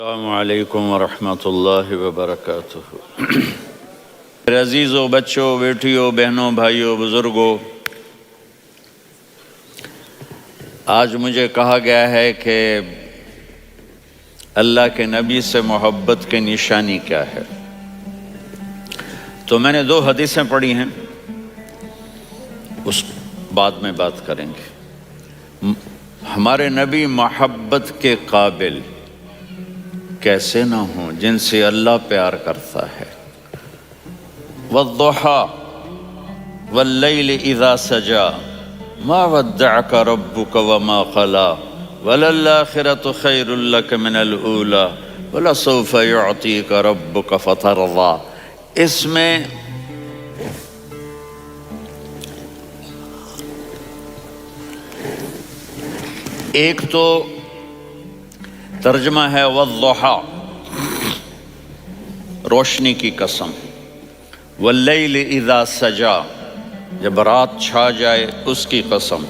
السلام علیکم ورحمۃ اللہ وبرکاتہ۔ میرے عزیزوں، بچوں، بیٹیوں، بہنوں، بھائیوں، بزرگوں، آج مجھے کہا گیا ہے کہ اللہ کے نبی سے محبت کی نشانی کیا ہے، تو میں نے 2 حدیثیں پڑھی ہیں، اس بعد میں بات کریں گے۔ ہمارے نبی محبت کے قابل کیسے نہ ہوں جن سے اللہ پیار کرتا ہے۔ وَالضُّحَى وَاللَّيْلِ إِذَا سَجَى مَا وَدَّعَكَ رَبُّكَ وَمَا قَلَىٰ وَلَلْآخِرَةُ خَيْرٌ لَكَ مِنَ الْأُولَىٰ وَلَسَوْفَ يُعْطِيكَ رَبُّكَ فَتَرْضَىٰ۔ اس میں ایک تو ترجمہ ہے والضحیٰ، روشنی کی قسم، واللیل اذا سجا، جب رات چھا جائے اس کی قسم،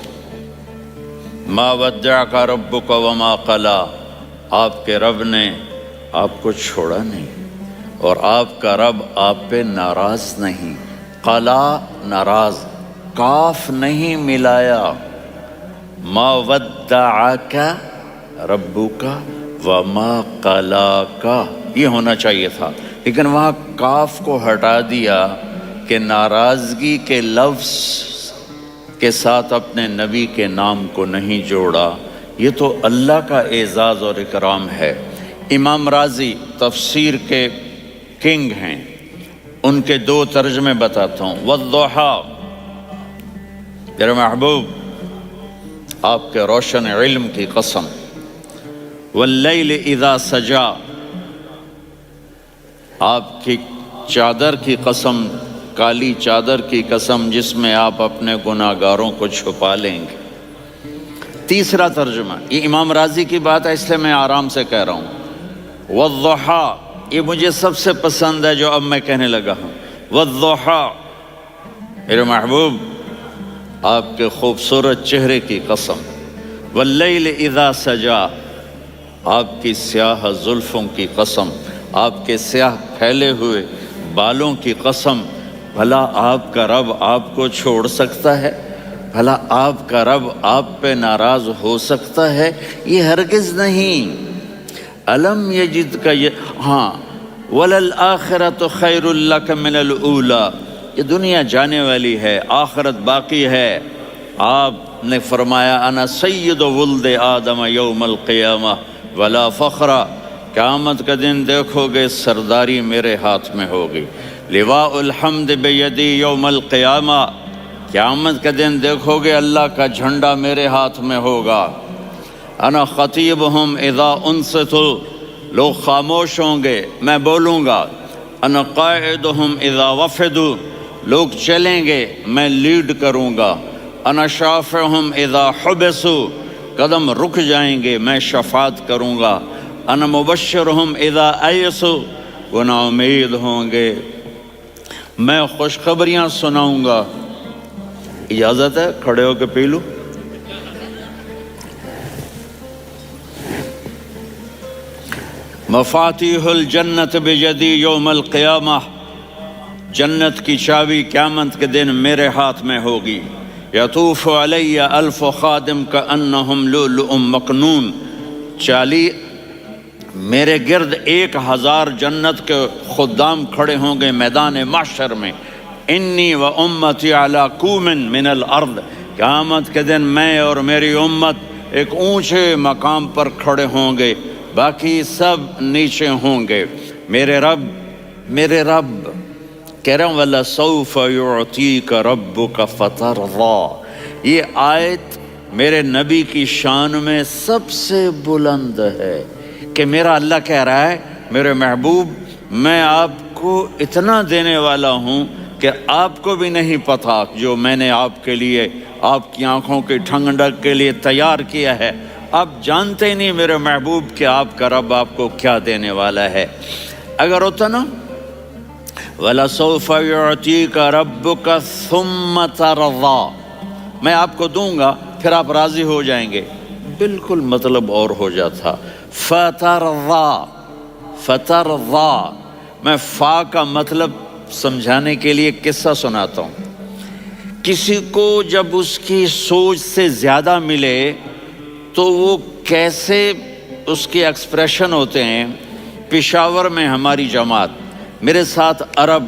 ما ودعک ربک وما قلی، آپ کے رب نے آپ کو چھوڑا نہیں اور آپ کا رب آپ پہ ناراض نہیں۔ قلا ناراض، کاف نہیں ملایا، ما ودعک ربک وما قلاک یہ ہونا چاہیے تھا، لیکن وہاں کاف کو ہٹا دیا کہ ناراضگی کے لفظ کے ساتھ اپنے نبی کے نام کو نہیں جوڑا۔ یہ تو اللہ کا اعزاز اور اکرام ہے۔ امام راضی تفسیر کے کنگ ہیں، ان کے 2 ترجمے بتاتا ہوں۔ والضحیٰ، میرے محبوب آپ کے روشن علم کی قسم، واللیل اذا سجا، آپ کی چادر کی قسم، کالی چادر کی قسم جس میں آپ اپنے گناہگاروں کو چھپا لیں گے۔ تیسرا ترجمہ، یہ امام راضی کی بات ہے اس لیے میں آرام سے کہہ رہا ہوں۔ والضحیٰ، یہ مجھے سب سے پسند ہے جو اب میں کہنے لگا ہوں۔ والضحیٰ، میرے محبوب آپ کے خوبصورت چہرے کی قسم، واللیل اذا سجا، آپ کی سیاہ زلفوں کی قسم، آپ کے سیاہ پھیلے ہوئے بالوں کی قسم۔ بھلا آپ کا رب آپ کو چھوڑ سکتا ہے؟ بھلا آپ کا رب آپ پہ ناراض ہو سکتا ہے؟ یہ ہرگز نہیں۔ الم یجد کا ہاں، وَلَلْآخِرَةُ خَيْرٌ لَكَ مِنَ الْأُولَىٰ، یہ دنیا جانے والی ہے، آخرت باقی ہے۔ آپ نے فرمایا انا سید ولد آدم یوم القیامہ ولا فخر، قیامت کا دن دیکھو گے سرداری میرے ہاتھ میں ہوگی۔ لواء الحمد بیدی یوم القیامہ، قیامت کا دن دیکھو گے اللہ کا جھنڈا میرے ہاتھ میں ہوگا۔ انا خطیبہم اذا انصتوا، لوگ خاموش ہوں گے میں بولوں گا۔ انا قائدہم اذا وفدوا، لوگ چلیں گے میں لیڈ کروں گا۔ انا شافعہم اذا حبسوا، قدم رک جائیں گے میں شفاعت کروں گا۔ انا مبشرہم اذا ایسوا، وہ نا امید ہوں گے میں خوشخبریاں سناؤں گا۔ اجازت ہے کھڑے ہو کے پی لوں؟ مفاتیح الجنت بیدی یوم القیامہ، جنت کی چابی قیامت کے دن میرے ہاتھ میں ہوگی۔ یطوف علی الف خادم کانہم لؤلؤ مکنون، میرے گرد 1000 جنت کے خدام کھڑے ہوں گے میدان محشر میں۔ انی و امتی علی کوم من الارض، قیامت کے دن میں اور میری امت ایک اونچے مقام پر کھڑے ہوں گے، باقی سب نیچے ہوں گے۔ میرے رب کہہ رہا ہوں وَلَسَوْفَ يُعْطِيكَ رَبُّكَ فَتَرْضَىٰ، یہ آیت میرے نبی کی شان میں سب سے بلند ہے کہ میرا اللہ کہہ رہا ہے میرے محبوب میں آپ کو اتنا دینے والا ہوں کہ آپ کو بھی نہیں پتہ جو میں نے آپ کے لیے، آپ کی آنکھوں کی ٹھنڈک کے لیے تیار کیا ہے۔ آپ جانتے ہی نہیں میرے محبوب کہ آپ کا رب آپ کو کیا دینے والا ہے۔ اگر ہوتا نا وَلَسَوْفَ يُعْطِيكَ رَبُّكَ ثُمَّ تَرْضَىٰ، میں آپ کو دوں گا پھر آپ راضی ہو جائیں گے، بالکل مطلب اور ہو جاتا۔ فَتَرْضَىٰ، فترضا، میں فا کا مطلب سمجھانے کے لیے قصہ سناتا ہوں۔ کسی کو جب اس کی سوچ سے زیادہ ملے تو وہ کیسے اس کے ایکسپریشن ہوتے ہیں۔ پشاور میں ہماری جماعت، میرے ساتھ عرب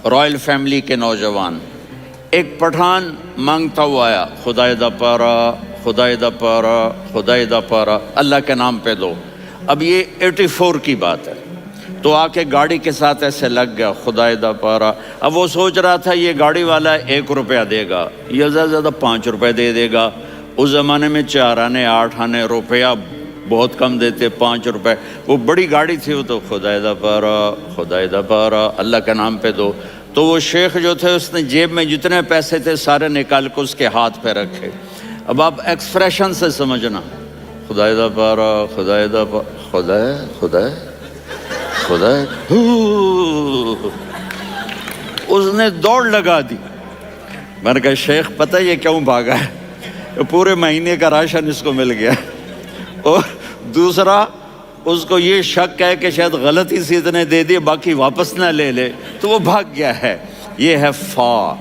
رائل فیملی کے نوجوان، ایک پٹھان مانگتا ہوا آیا، خدائے دا پارا، خدائے دا پارا، خدائے دا پارا، اللہ کے نام پہ دو۔ اب یہ 84 کی بات ہے، تو آ کے گاڑی کے ساتھ ایسے لگ گیا، خدائے دا پارا۔ اب وہ سوچ رہا تھا یہ گاڑی والا 1 روپیہ دے گا، یہ زیادہ سے زیادہ 5 روپے دے دے گا۔ اس زمانے میں 4 آنے 8 آنے روپیہ بہت کم دیتے، 5 روپے۔ وہ بڑی گاڑی تھی، وہ تو خدائے دا پارا، خدائے دا پارا، اللہ کے نام پہ دو۔ تو وہ شیخ جو تھے اس نے جیب میں جتنے پیسے تھے سارے نکال کے اس کے ہاتھ پہ رکھے۔ اب آپ ایکسپریشن سے سمجھنا، خدائے دا پارا، خدائے دا پارا، خدائے خدائے خدائے، اس نے دوڑ لگا دی۔ میں نے کہا شیخ پتہ یہ کیوں بھاگا ہے؟ پورے مہینے کا راشن اس کو مل گیا، اور دوسرا اس کو یہ شک ہے کہ شاید غلطی سے اتنے دے دیے باقی واپس نہ لے لے، تو وہ بھاگ گیا ہے۔ یہ ہے فا،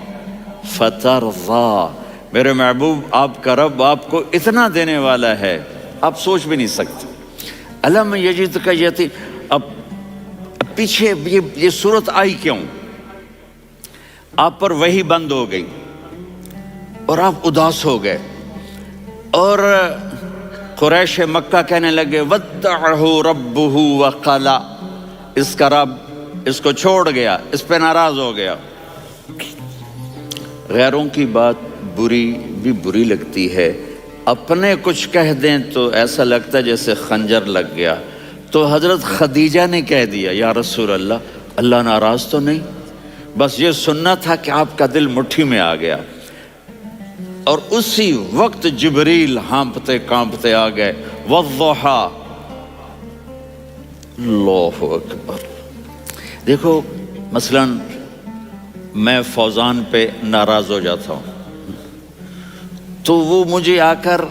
فترضا۔ میرے محبوب آپ کا رب آپ کو اتنا دینے والا ہے آپ سوچ بھی نہیں سکتے۔ الم یجدک یتیم، اب پیچھے یہ صورت آئی کیوں؟ آپ پر وحی بند ہو گئی اور آپ اداس ہو گئے، اور قریش مکہ کہنے لگے ودعہ ربہ وقلا، اس کا رب اس کو چھوڑ گیا، اس پہ ناراض ہو گیا۔ غیروں کی بات بری لگتی ہے، اپنے کچھ کہہ دیں تو ایسا لگتا ہے جیسے خنجر لگ گیا۔ تو حضرت خدیجہ نے کہہ دیا یا رسول اللہ، اللہ ناراض تو نہیں؟ بس یہ سننا تھا کہ آپ کا دل مٹھی میں آ گیا۔ اور اسی وقت جبریل ہانپتے کانپتے آ گئے، والضحیٰ، اللہ اکبر۔ دیکھو مثلا میں فوزان پہ ناراض ہو جاتا ہوں تو وہ مجھے آ کر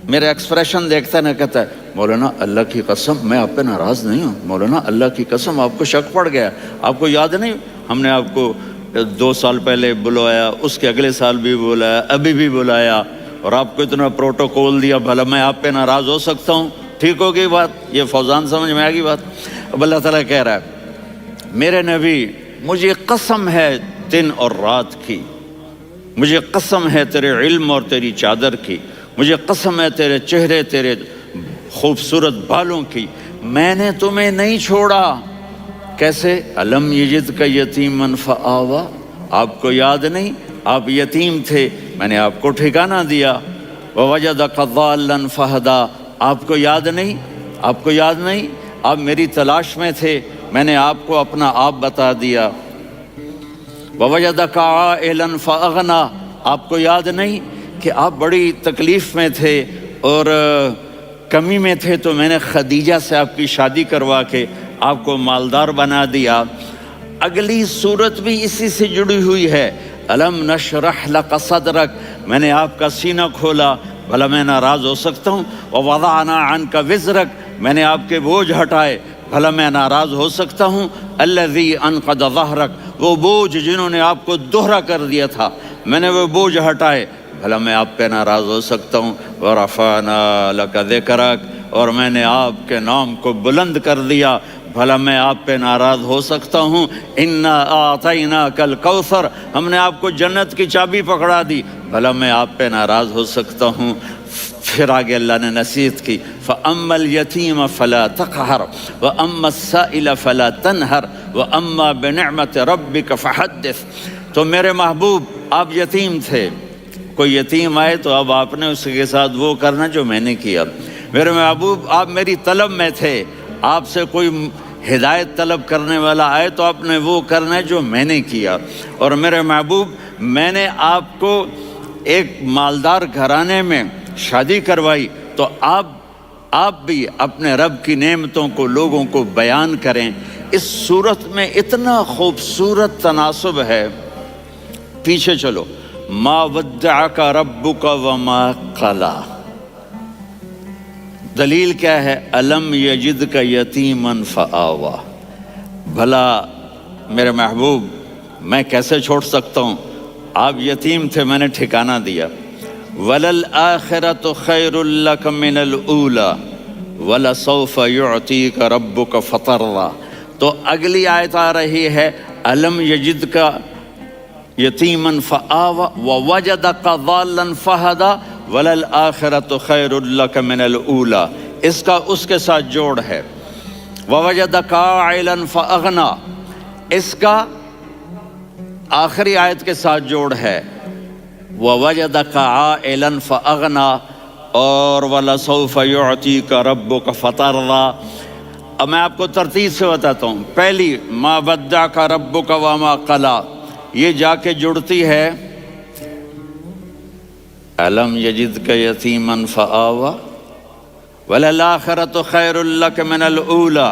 میرے ایکسپریشن دیکھتا ہے نہ، کہتا ہے مولانا اللہ کی قسم میں آپ پہ ناراض نہیں ہوں، مولانا اللہ کی قسم آپ کو شک پڑ گیا، آپ کو یاد نہیں ہم نے آپ کو 2 سال پہلے بلوایا، اس کے اگلے سال بھی بلایا، ابھی بھی بلایا، اور آپ کو اتنا پروٹوکول دیا، بھلا میں آپ پہ ناراض ہو سکتا ہوں؟ ٹھیک ہو گئی بات، یہ فوزان سمجھ میں آ گئی بات۔ اب اللہ تعالیٰ کہہ رہا ہے میرے نبی مجھے قسم ہے دن اور رات کی، مجھے قسم ہے تیرے علم اور تیری چادر کی، مجھے قسم ہے تیرے چہرے تیرے خوبصورت بالوں کی، میں نے تمہیں نہیں چھوڑا۔ کیسے؟ الم یجدک یتیما فآویٰ، آپ کو یاد نہیں آپ یتیم تھے، میں نے آپ کو ٹھکانہ دیا۔ ووجدک ضالا فہدیٰ، آپ کو یاد نہیں، آپ کو یاد نہیں آپ میری تلاش میں تھے، میں نے آپ کو اپنا آپ بتا دیا۔ ووجدک عائلا فاغنیٰ، آپ کو یاد نہیں کہ آپ بڑی تکلیف میں تھے اور کمی میں تھے، تو میں نے خدیجہ سے آپ کی شادی کروا کے آپ کو مالدار بنا دیا۔ اگلی صورت بھی اسی سے جڑی ہوئی ہے، الم نشرح لک صدرک، میں نے آپ کا سینہ کھولا، بھلا میں ناراض ہو سکتا ہوں؟ ووضعنا عنک وزرک، میں نے آپ کے بوجھ ہٹائے، بھلا میں ناراض ہو سکتا ہوں؟ الذی انقض ظہرک، وہ بوجھ جنہوں نے آپ کو دوہرا کر دیا تھا، میں نے وہ بوجھ ہٹائے، بھلا میں آپ پہ ناراض ہو سکتا ہوں؟ ورفعنا لک ذکرک، اور میں نے آپ کے نام کو بلند کر دیا، بھلا میں آپ پہ ناراض ہو سکتا ہوں؟ انا اعطیناک الکوثر، ہم نے آپ کو جنت کی چابی پکڑا دی، بھلا میں آپ پہ ناراض ہو سکتا ہوں؟ پھر آگے اللہ نے نصیحت کی، فَأَمَّا الْيَتِيمَ فَلَا تَقْهَرْ وَأَمَّا السَّائِلَ فَلَا تَنْهَرْ وَأَمَّا بِنِعْمَةِ رَبِّكَ فَحَدِّثْ۔ تو میرے محبوب آپ یتیم تھے، کوئی یتیم آئے تو اب آپ نے اس کے ساتھ وہ کرنا جو میں نے کیا۔ میرے محبوب آپ میری طلب میں تھے، آپ سے کوئی ہدایت طلب کرنے والا آئے تو آپ نے وہ کرنا ہے جو میں نے کیا۔ اور میرے محبوب میں نے آپ کو ایک مالدار گھرانے میں شادی کروائی، تو آپ بھی اپنے رب کی نعمتوں کو لوگوں کو بیان کریں۔ اس صورت میں اتنا خوبصورت تناسب ہے، پیچھے چلو، ما ودعک ربک وما قلی، دلیل کیا ہے؟ الم یجد کا یتیمن فآوا، بھلا میرے محبوب میں کیسے چھوڑ سکتا ہوں؟ آپ یتیم تھے، میں نے ٹھکانہ دیا۔ وَلَلْآخِرَةُ خَيْرٌ لَكَ مِنَ الْأُولَى وَلَسَوْفَ يُعْطِيكَ رَبُّكَ فَتَرْضَىٰ۔ تو اگلی آیت آ رہی ہے الم یجد کا یتیمن فآوا ووجدک ضالا فہدا وللآخرۃ خیر لک من الاولی، اس کا اس کے ساتھ جوڑ ہے۔ ووجدک عائلا فاغنا، اس کا آخری آیت کے ساتھ جوڑ ہے ووجدک عائلا فاغنا اور ولسوف یعطیک ربک فترضیٰ۔ اب میں آپ کو ترتیب سے بتاتا ہوں۔ پہلی ما ودعک ربک وما قلی، یہ جا کے جڑتی ہے الم یجدک یتیما فآوا وللآخرۃ خیر لک من الاولی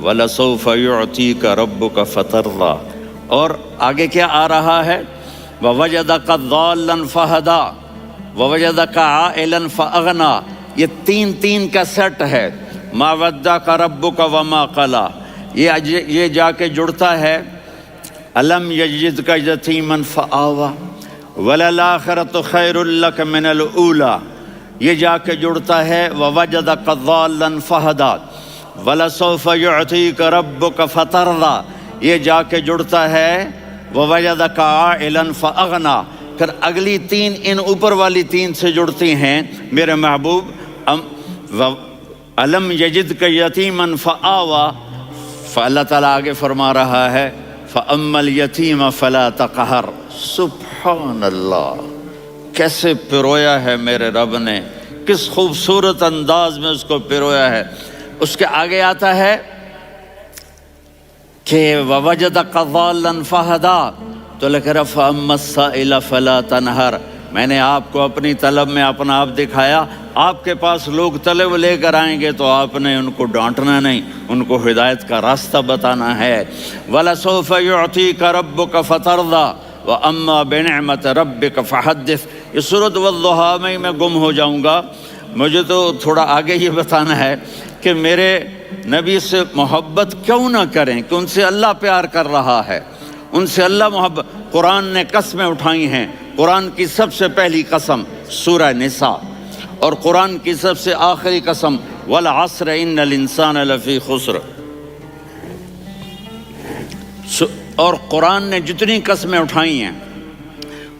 ولسوف یعطیک ربک فترضیٰ۔ اور آگے کیا آ رہا ہے؟ ووجدک ضالا فہدا ووجدک عائلا فاغنا، یہ تین تین کا سیٹ ہے۔ ما ودعک ربک وما قلی، یہ جا کے جڑتا ہے الم یجدک یتیما فآوا وللآخرۃ خیر لک من الاولی، یہ جا کے جڑتا ہے ووجدک ضالا فہدا ولسوف یعطیک ربک فترضیٰ، یہ جا کے جڑتا ہے ووجدک عائلا فاغنا۔ پھر اگلی تین ان اوپر والی تین سے جڑتی ہیں میرے محبوب۔ الم یجدک یتیما فآوا، فاللہ تعالیٰ آگے فرما رہا ہے فأما الیتیم فلا تقہر۔ سبحان اللہ، کیسے پرویا ہے میرے رب نے، کس خوبصورت انداز میں اس کو پرویا ہے۔ اس کے آگے آتا ہے کہ ووجدک ضالا فہدا، تو لکھ رہا فأما السائل فلا تنہر، میں نے آپ کو اپنی طلب میں اپنا آپ دکھایا۔ آپ کے پاس لوگ طلب لے کر آئیں گے تو آپ نے ان کو ڈانٹنا نہیں، ان کو ہدایت کا راستہ بتانا ہے۔ وَلَسَوْفَ يُعْطِيكَ رَبُّكَ فَتَرْضَىٰ وَأَمَّا بِنِعْمَةِ رَبِّكَ فَحَدِّثْ۔ یہ سورۃ والضحیٰ میں گم ہو جاؤں گا، مجھے تو تھوڑا آگے یہ بتانا ہے کہ میرے نبی سے محبت کیوں نہ کریں، کہ ان سے اللہ پیار کر رہا ہے، ان سے اللہ محبت۔ قرآن نے قسمیں اٹھائی ہیں، قرآن کی سب سے پہلی قسم سورہ نساء، اور قرآن کی سب سے آخری قسم والعصر ان الانسان لفی خسر۔ اور قرآن نے جتنی قسمیں اٹھائی ہیں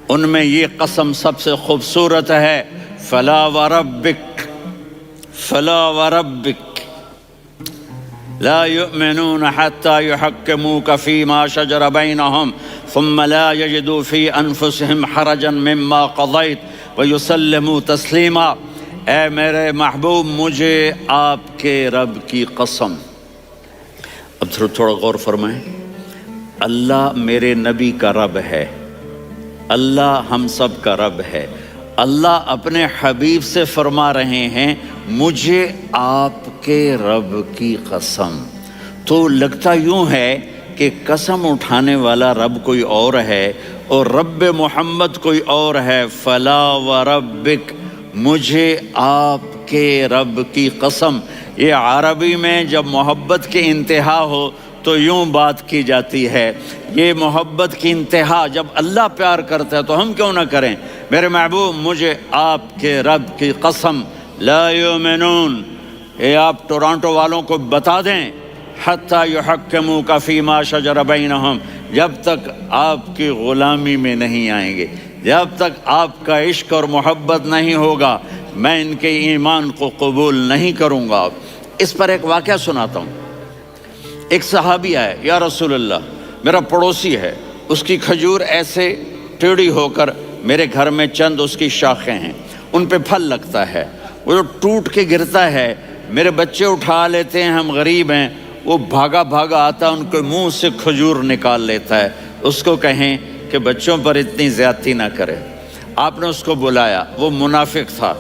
ان میں یہ قسم سب سے خوبصورت ہے، فلا وربک فلا وربک لا يؤمنون حتى يحكموك فيما شجر بينهم ثم لا يجدوا في انفسهم حرجا مما قضيت ويسلموا تسلیما۔ اے میرے محبوب، مجھے آپ کے رب کی قسم۔ اب تھوڑا غور فرمائیں، اللہ میرے نبی کا رب ہے، اللہ ہم سب کا رب ہے۔ اللہ اپنے حبیب سے فرما رہے ہیں مجھے آپ کے رب کی قسم۔ تو لگتا یوں ہے کہ قسم اٹھانے والا رب کوئی اور ہے اور رب محمد کوئی اور ہے۔ فلا وربک، مجھے آپ کے رب کی قسم۔ یہ عربی میں جب محبت کی انتہا ہو تو یوں بات کی جاتی ہے، یہ محبت کی انتہا جب اللہ پیار کرتا ہے تو ہم کیوں نہ کریں۔ میرے محبوب، مجھے آپ کے رب کی قسم، لا یؤمنون، یہ آپ ٹورانٹو والوں کو بتا دیں، حتی یحکموک فیما شجر بینہم، جب تک آپ کی غلامی میں نہیں آئیں گے، جب تک آپ کا عشق اور محبت نہیں ہوگا، میں ان کے ایمان کو قبول نہیں کروں گا۔ اس پر ایک واقعہ سناتا ہوں۔ ایک صحابی آئے، یا رسول اللہ، میرا پڑوسی ہے، اس کی کھجور ایسے ٹیڑھی ہو کر میرے گھر میں چند اس کی شاخیں ہیں، ان پہ پھل لگتا ہے، وہ جو ٹوٹ کے گرتا ہے، میرے بچے اٹھا لیتے ہیں، ہم غریب ہیں، وہ بھاگا بھاگا آتا ہے، ان کے منہ سے کھجور نکال لیتا ہے۔ اس کو کہیں کہ بچوں پر اتنی زیادتی نہ کرے۔ آپ نے اس کو بلایا، وہ منافق تھا،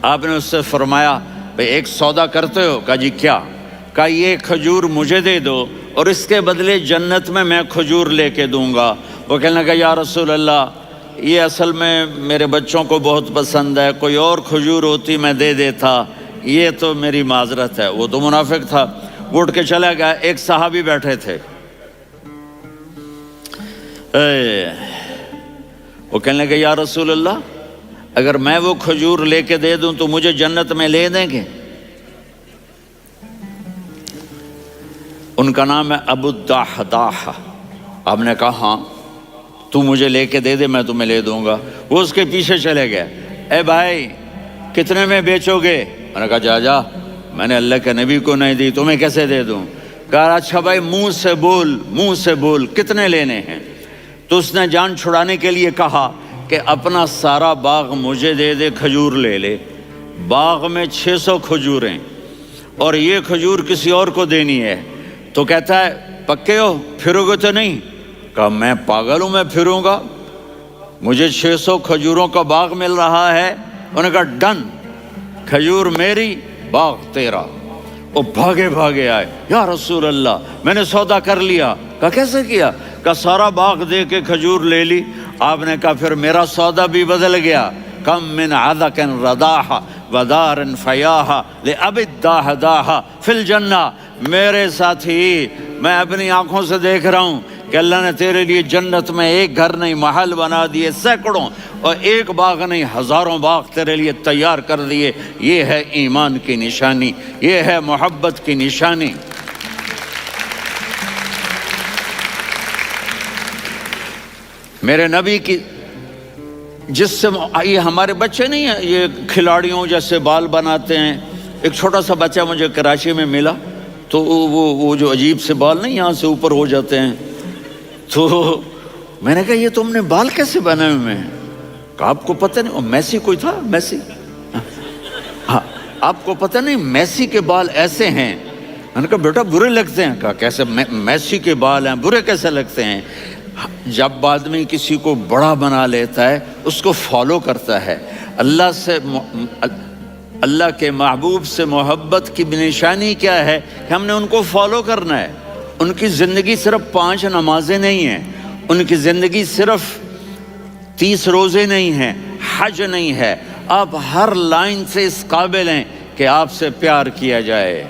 آپ نے اس سے فرمایا بھئی ایک سودا کرتے ہو؟ کہا جی کیا؟ کہا یہ کھجور مجھے دے دو اور اس کے بدلے جنت میں کھجور لے کے دوں گا۔ وہ کہنے لگا یا رسول اللہ، یہ اصل میں میرے بچوں کو بہت پسند ہے، کوئی اور کھجور ہوتی میں دے دیتا، یہ تو میری معذرت ہے۔ وہ تو منافق تھا، وہ اٹھ کے چلا گیا۔ ایک صحابی بیٹھے تھے، وہ کہنے لگے یا رسول اللہ، اگر میں وہ کھجور لے کے دے دوں تو مجھے جنت میں لے دیں گے؟ ان کا نام ہے ابو الدحداح۔ آپ نے کہا ہاں، تو مجھے لے کے دے دے، میں تمہیں لے دوں گا۔ وہ اس کے پیچھے چلے گئے، اے بھائی کتنے میں بیچو گے؟ میں نے کہا جا میں نے اللہ کے نبی کو نہیں دی، تمہیں کیسے دے دوں؟ کہا اچھا بھائی منہ سے بول کتنے لینے ہیں؟ تو اس نے جان چھڑانے کے لیے کہا کہ اپنا سارا باغ مجھے دے دے، کھجور لے لے۔ باغ میں 600 کھجوریں اور یہ کھجور کسی اور کو دینی ہے۔ تو کہتا ہے پکے ہو، پھرو گے تو نہیں؟ کہا میں پاگل ہوں، میں پھروں گا؟ مجھے 600 کھجوروں کا باغ مل رہا ہے۔ انہوں نے کہا ڈن، کھجور میری، باغ تیرا۔ وہ بھاگے آئے، یا رسول اللہ میں نے سودا کر لیا۔ کہا کیسے کیا؟ کہا سارا باغ دے کے کھجور لے لی۔ آپ نے کہا پھر میرا سودا بھی بدل گیا۔ کم من عذق رداح ودار فیاح لأبی الدحداح فی الجنہ۔ میرے ساتھی، میں اپنی آنکھوں سے دیکھ رہا ہوں کہ اللہ نے تیرے لیے جنت میں ایک گھر نہیں محل بنا دیے سینکڑوں، اور ایک باغ نہیں ہزاروں باغ تیرے لیے تیار کر دیے۔ یہ ہے ایمان کی نشانی، یہ ہے محبت کی نشانی۔ میرے نبی کی جس سے یہ ہمارے بچے نہیں ہیں، یہ کھلاڑیوں جیسے بال بناتے ہیں۔ ایک چھوٹا سا بچہ مجھے کراچی میں ملا، تو وہ جو عجیب سے بال نہیں یہاں سے اوپر ہو جاتے ہیں، تو میں نے کہا یہ تم نے بال کیسے بنائے ہوئے ہیں؟ کہا آپ کو پتہ نہیں، میسی کوئی تھا، میسی، ہاں آپ کو پتہ نہیں میسی کے بال ایسے ہیں؟ میں نے کہا بیٹا برے لگتے ہیں۔ کہا کیسے؟ میسی کے بال ہیں، برے کیسے لگتے ہیں؟ جب آدمی کسی کو بڑا بنا لیتا ہے اس کو فالو کرتا ہے۔ اللہ کے محبوب سے محبت کی نشانی کیا ہے کہ ہم نے ان کو فالو کرنا ہے۔ ان کی زندگی صرف 5 نمازیں نہیں ہیں، ان کی زندگی صرف 30 روزے نہیں ہیں، حج نہیں ہے۔ آپ ہر لائن سے اس قابل ہیں کہ آپ سے پیار کیا جائے۔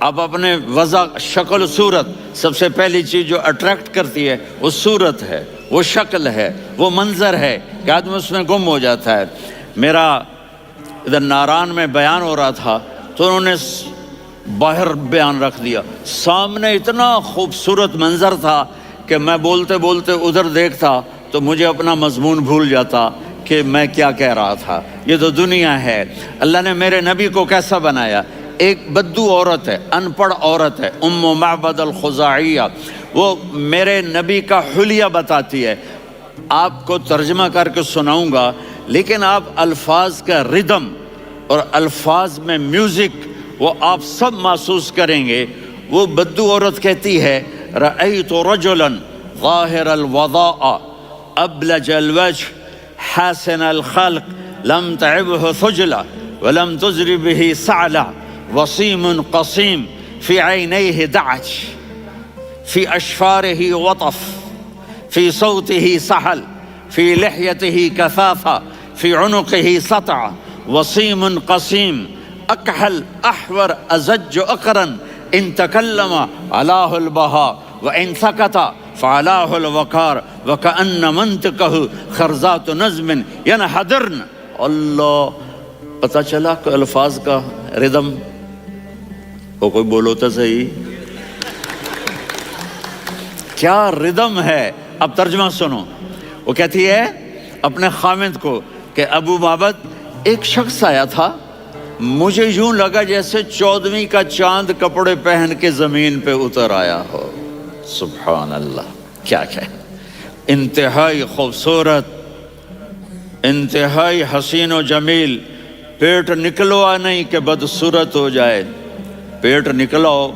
آپ اپنے وضع، شکل و صورت، سب سے پہلی چیز جو اٹریکٹ کرتی ہے وہ صورت ہے، وہ شکل ہے، وہ منظر ہے کہ آدمی اس میں گم ہو جاتا ہے۔ میرا ادھر ناران میں بیان ہو رہا تھا تو انہوں نے باہر بیان رکھ دیا، سامنے اتنا خوبصورت منظر تھا کہ میں بولتے بولتے ادھر دیکھتا تو مجھے اپنا مضمون بھول جاتا کہ میں کیا کہہ رہا تھا۔ یہ تو دنیا ہے۔ اللہ نے میرے نبی کو کیسا بنایا؟ ایک بدو عورت ہے، ان پڑھ عورت ہے، ام معبد الخزاعیہ، وہ میرے نبی کا حلیہ بتاتی ہے۔ آپ کو ترجمہ کر کے سناؤں گا، لیکن آپ الفاظ کا ردم اور الفاظ میں میوزک وہ آپ سب محسوس کریں گے۔ وہ بدو عورت کہتی ہے رأیت رجلا ظاہر الوضاء ابلج الوجه حاسن الخلق لم تعبه ثجلة ولم تزر به سعلة وصيم قصيم في عينيه دعج في أشفاره وطف في صوته سحل في لحيته كثافة في عنقه سطع وصيم قصيم أكحل أحور أزج أقرن إن تكلم علاه البهاء وإن سكت فعلاه الوقار وكأن منطقه خرزات نظم ينحدرن۔ اللہ، پتہ چلا کہ الفاظ کا ردم وہ کوئی بولو تو صحیح، کیا ردم ہے۔ اب ترجمہ سنو۔ وہ کہتی ہے اپنے خامند کو کہ ابو معبد، ایک شخص آیا تھا، مجھے یوں لگا جیسے 14ویں کا چاند کپڑے پہن کے زمین پہ اتر آیا ہو۔ سبحان اللہ، کیا انتہائی خوبصورت، انتہائی حسین و جمیل۔ پیٹ نکلوا نہیں کہ بدصورت ہو جائے، پیٹ نکلاؤ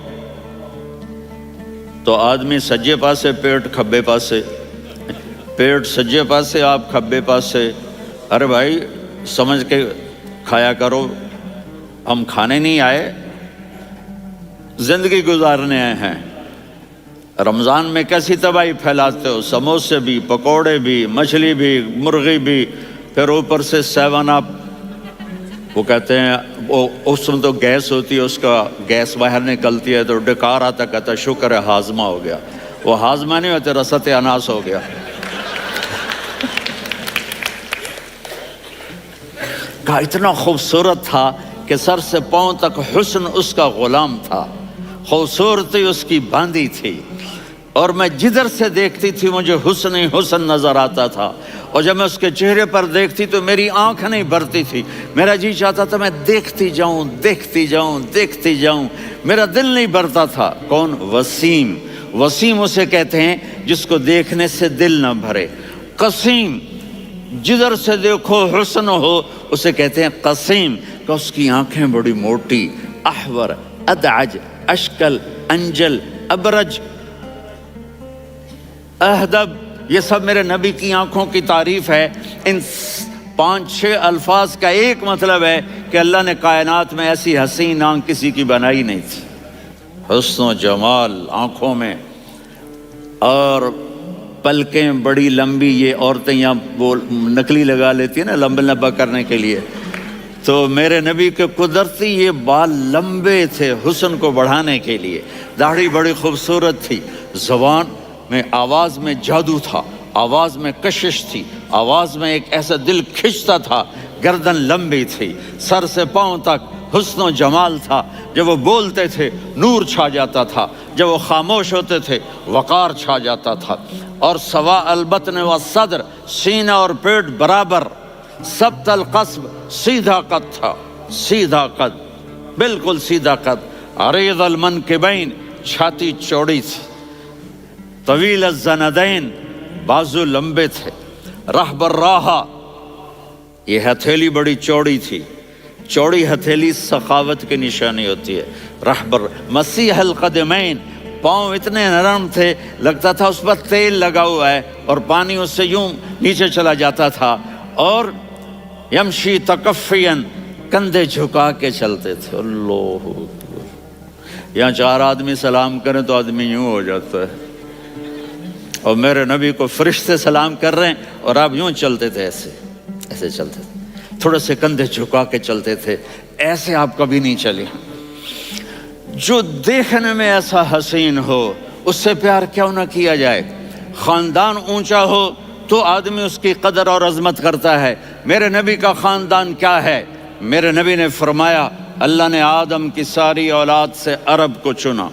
تو آدمی سجے پاسے، پیٹ کھبے پاسے، پیٹ سجے پاسے، آپ کھبے پاسے۔ ارے بھائی سمجھ کے کھایا کرو، ہم کھانے نہیں آئے، زندگی گزارنے آئے ہیں۔ رمضان میں کیسی تباہی پھیلاتے ہو، سموسے بھی، پکوڑے بھی، مچھلی بھی، مرغی بھی، پھر اوپر سے 7 اپ۔ وہ کہتے ہیں وہ اس میں تو گیس ہوتی ہے، اس کا گیس باہر نکلتی ہے تو ڈکار آتا، کہتا شکر ہے ہاضمہ ہو گیا. وہ ہاضمہ نہیں ہوتا، رسط اناس ہو گیا. کہا اتنا خوبصورت تھا کہ سر سے پاؤں تک حسن اس کا غلام تھا، خوبصورتی اس کی باندھی تھی، اور میں جدھر سے دیکھتی تھی مجھے حسن ہی حسن نظر آتا تھا. اور جب میں اس کے چہرے پر دیکھتی تو میری آنکھ نہیں بھرتی تھی، میرا جی چاہتا تھا میں دیکھتی جاؤں دیکھتی جاؤں دیکھتی جاؤں، میرا دل نہیں بھرتا تھا. کون؟ وسیم. وسیم اسے کہتے ہیں جس کو دیکھنے سے دل نہ بھرے. قسیم، جدھر سے دیکھو حسن ہو، اسے کہتے ہیں قسیم، کہ اس کی آنکھیں بڑی موٹی، احور، ادعج، اشکل، انجل، ابرج، اہدب، یہ سب میرے نبی کی آنکھوں کی تعریف ہے. ان 5-6 الفاظ کا ایک مطلب ہے کہ اللہ نے کائنات میں ایسی حسین آنکھ کسی کی بنائی نہیں تھی. حسن و جمال آنکھوں میں، اور پلکیں بڑی لمبی. یہ عورتیں یہاں وہ نکلی لگا لیتی ہیں نا لمبا لمبا کرنے کے لیے، تو میرے نبی کے قدرتی یہ بال لمبے تھے حسن کو بڑھانے کے لیے. داڑھی بڑی خوبصورت تھی. زبان میں، آواز میں جادو تھا، آواز میں کشش تھی، آواز میں ایک ایسا دل کھنچتا تھا. گردن لمبی تھی، سر سے پاؤں تک حسن و جمال تھا. جب وہ بولتے تھے نور چھا جاتا تھا، جب وہ خاموش ہوتے تھے وقار چھا جاتا تھا. اور سوا البطن و صدر، سینہ اور پیٹ برابر، سبت القصب، سیدھا قد تھا، سیدھا قد، بالکل سیدھا قد. عریض المنکبین، چھاتی چوڑی تھی. طویل الزندین، بازو لمبے تھے. رحب الراحہ، یہ ہتھیلی بڑی چوڑی تھی. چوڑی ہتھیلی سخاوت کی نشانی ہوتی ہے. رحب مسیح القدمین، پاؤں اتنے نرم تھے لگتا تھا اس پر تیل لگا ہوا ہے اور پانی اس سے یوں نیچے چلا جاتا تھا. اور یمشی تکفین، کندھے جھکا کے چلتے تھے. اللہ اکبر. یہاں 4 آدمی سلام کریں تو آدمی یوں ہو جاتا ہے، اور میرے نبی کو فرشتے سلام کر رہے ہیں اور آپ یوں چلتے تھے، ایسے ایسے چلتے تھے، تھوڑے سے کندھے جھکا کے چلتے تھے. ایسے آپ کبھی نہیں چلے. جو دیکھنے میں ایسا حسین ہو اس سے پیار کیوں نہ کیا جائے. خاندان اونچا ہو تو آدمی اس کی قدر اور عظمت کرتا ہے. میرے نبی کا خاندان کیا ہے؟ میرے نبی نے فرمایا اللہ نے آدم کی ساری اولاد سے عرب کو چنا،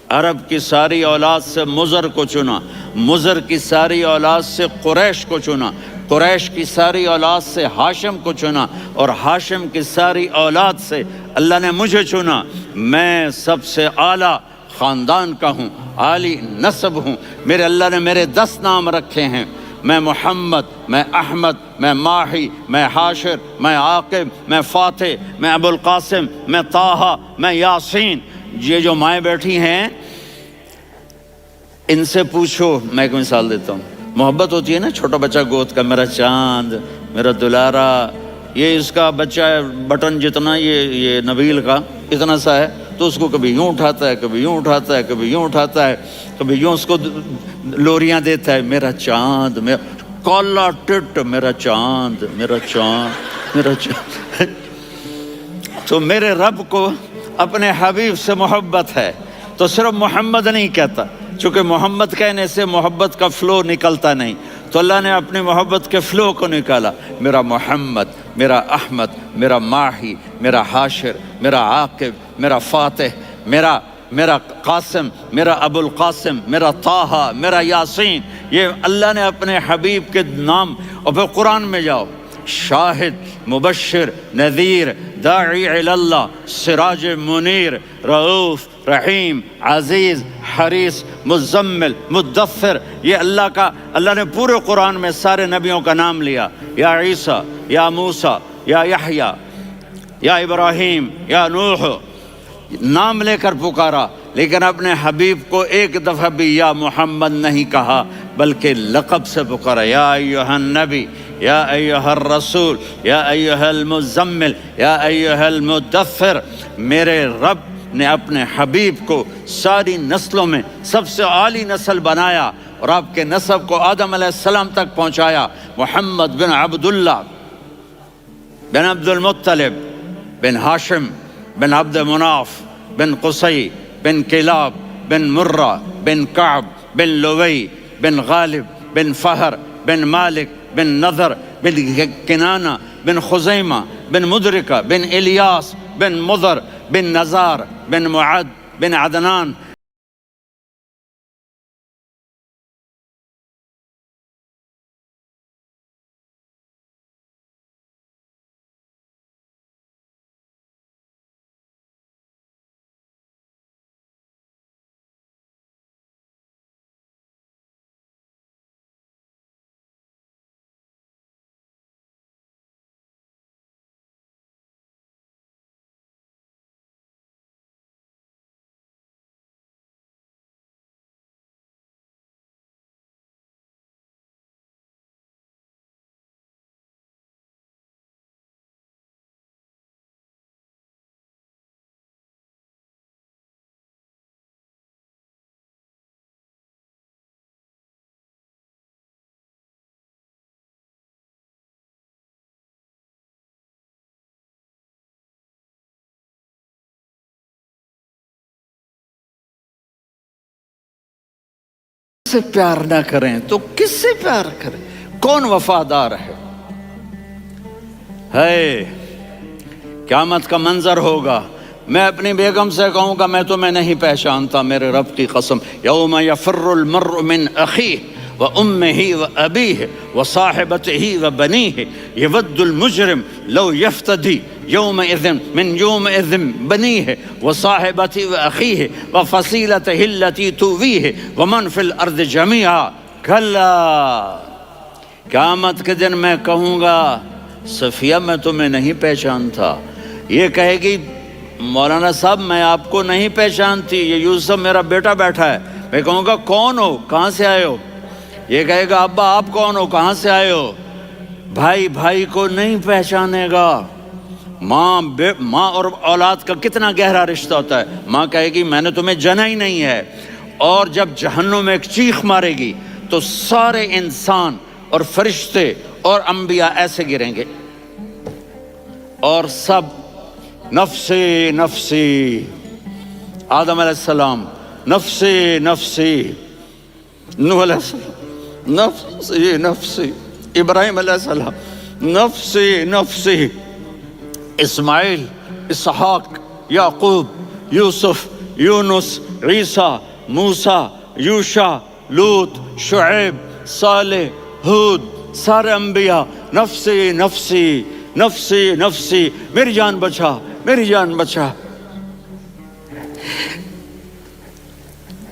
عرب کی ساری اولاد سے مضر کو چنا، مضر کی ساری اولاد سے قریش کو چنا، قریش کی ساری اولاد سے ہاشم کو چنا، اور ہاشم کی ساری اولاد سے اللہ نے مجھے چنا. میں سب سے اعلیٰ خاندان کا ہوں، عالی نسب ہوں. میرے اللہ نے میرے 10 نام رکھے ہیں. میں محمد، میں احمد، میں ماہی، میں حاشر، میں عاقب، میں فاتح، میں ابو القاسم، میں طٰہٰ، میں یاسین. یہ جو مائیں بیٹھی ہیں ان سے پوچھو. میں ایک مثال دیتا ہوں. محبت ہوتی ہے نا، چھوٹا بچہ گود کا، میرا چاند، میرا دلارا. یہ اس کا بچہ ہے بٹن جتنا، یہ نبیل کا اتنا سا ہے، تو اس کو کبھی یوں اٹھاتا ہے، کبھی یوں اٹھاتا ہے، کبھی یوں اٹھاتا ہے، کبھی یوں اس کو لوریاں دیتا ہے. میرا چاند، میرا کالا ٹٹ، میرا چاند، میرا چاند، میرا چاند. تو میرے رب کو اپنے حبیب سے محبت ہے تو صرف محمد نہیں کہتا، چونکہ محمد کہنے سے محبت کا فلو نکلتا نہیں، تو اللہ نے اپنی محبت کے فلو کو نکالا. میرا محمد، میرا احمد، میرا ماہی، میرا حاشر، میرا عاقب، میرا فاتح، میرا قاسم، میرا ابو القاسم، میرا طٰہٰ، میرا یاسین. یہ اللہ نے اپنے حبیب کے نام. اور پھر قرآن میں جاؤ، شاہد، مبشر، نذیر، داعی الی اللہ، سراج منیر، رؤوف، رحیم، عزیز، حریص، مزمل، مدثر. یہ اللہ نے پورے قرآن میں سارے نبیوں کا نام لیا. یا عیسیٰ، یا موسیٰ، یا یحییٰ، یا ابراہیم، یا نوح، نام لے کر پکارا. لیکن اپنے حبیب کو ایک دفعہ بھی یا محمد نہیں کہا بلکہ لقب سے پکارا. یا ایھا النبی، یا ایھا الرسول، یا ایھا المزمل، یا ایھا المدثر. میرے رب نے اپنے حبیب کو ساری نسلوں میں سب سے عالی نسل بنایا اور آپ کے نسب کو آدم علیہ السلام تک پہنچایا. محمد بن عبداللہ بن عبد المطلب بن ہاشم بن عبد مناف بن قصی بن کلاب بن مرہ بن کعب بن لوی بن غالب بن فہر بن مالک بن نضر بن کنانہ بن خزیمہ بن مدرکہ بن الیاس بن مضر بن نزار بن معد بن عدنان سے پیار نہ کریں تو کس سے پیار کریں؟ کون وفادار ہے؟ قیامت کا منظر ہوگا، میں اپنی بیگم سے کہوں گا میں تمہیں نہیں پہچانتا، میرے رب کی قسم، یوم یفر المرء من اخیہ وامہ وابیہ وصاحبتہ وبنیہ یود المجرم لو یفتدی یومئذ من یومئذ بنیہ وصاحبتہ واخیہ وفصیلتہ التی تؤویہ ومن فی الارض جمیعا کلا، قیامت کے دن میں کہوں گا صفیہ میں تمہیں نہیں پہچانتا، یہ کہے گی مولانا صاحب میں آپ کو نہیں پہچانتی، یہ یوسف میرا بیٹا بیٹھا ہے، میں کہوں گا کون ہو، کہاں سے آئے ہو؟ یہ کہے گا ابا آپ کون ہو، کہاں سے آئے ہو؟ بھائی بھائی کو نہیں پہچانے گا۔ ماں اور اولاد کا کتنا گہرا رشتہ ہوتا ہے، ماں کہے گی میں نے تمہیں جنا ہی نہیں ہے، اور جب جہنم میں ایک چیخ مارے گی تو سارے انسان اور فرشتے اور انبیاء ایسے گریں گے اور سب نفسی نفسی، آدم علیہ السلام نفسی نفسی، نوح علیہ السلام نفسی نفسی، ابراہیم علیہ السلام نفسی نفسی، اسماعیل، اسحاق، یعقوب، یوسف، یونس، عیسیٰ، موسیٰ، یوشع، لوط، شعیب، صالح، ہود، سارے انبیاء نفسی نفسی نفسی نفسی، میری جان بچا میری جان بچا۔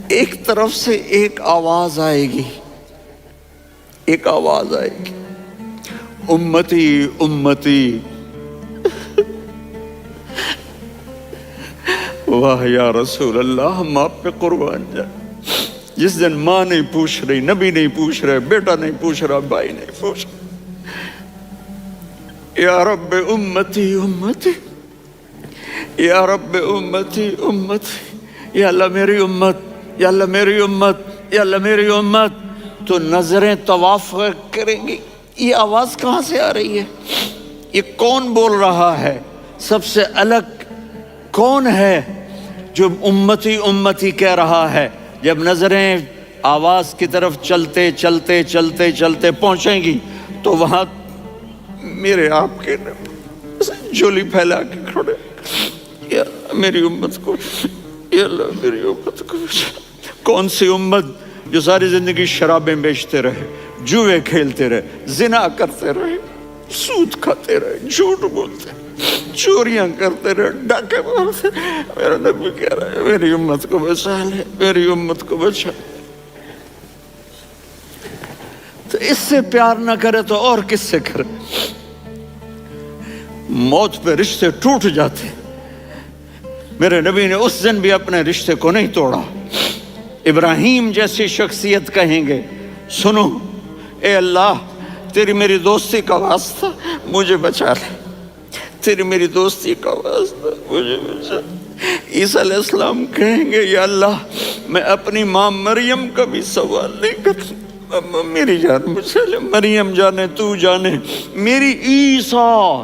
ایک طرف سے ایک آواز آئے گی، ایک آواز آئے گی، امتی امتی، واہ یا رسول اللہ ہم آپ پہ قربان جائیں۔ جس دن ماں نہیں پوچھ رہی، نبی نہیں پوچھ رہے، بیٹا نہیں پوچھ رہا، بھائی نہیں پوچھ رہا، یا رب امتی امتی، یا رب امتی امتی، یا اللہ میری امت، یا اللہ میری امت، یا اللہ میری امت، تو نظریں طواف کریں گی۔ یہ آواز کہاں سے آ رہی ہے؟ یہ کون بول رہا ہے؟ سب سے الگ کون ہے جو امتی امتی کہہ رہا ہے؟ جب نظریں آواز کی طرف چلتے چلتے چلتے چلتے پہنچیں گی تو وہاں میرے آپ کے جھولی پھیلا کے کھڑے، یا اللہ میری امت کو، یا اللہ میری امت کو۔ کون سی امت جو ساری زندگی شرابیں بیچتے رہے، جوئے کھیلتے رہے، زنا کرتے رہے، سود کھاتے رہے، جھوٹ بولتے رہے، چوریاں کرتے رہے، ڈاکے مارتے رہے۔ میرا نبی کہہ رہا ہے میری امت کو بچا لے، میری امت کو بچا۔ تو اس سے پیار نہ کرے تو اور کس سے کرے؟ موت پہ رشتے ٹوٹ جاتے، میرے نبی نے اس دن بھی اپنے رشتے کو نہیں توڑا۔ ابراہیم جیسی شخصیت کہیں گے سنو اے اللہ تیری میری دوستی کا واسطہ مجھے بچا لے، تیری میری دوستی کا واسطہ مجھے بچا۔ عیسیٰ علیہ السلام کہیں گے یا اللہ میں اپنی ماں مریم کا بھی سوال نہیں کرتا، میری جان بچا لے، مریم جانے تو جانے، میری عیسیٰ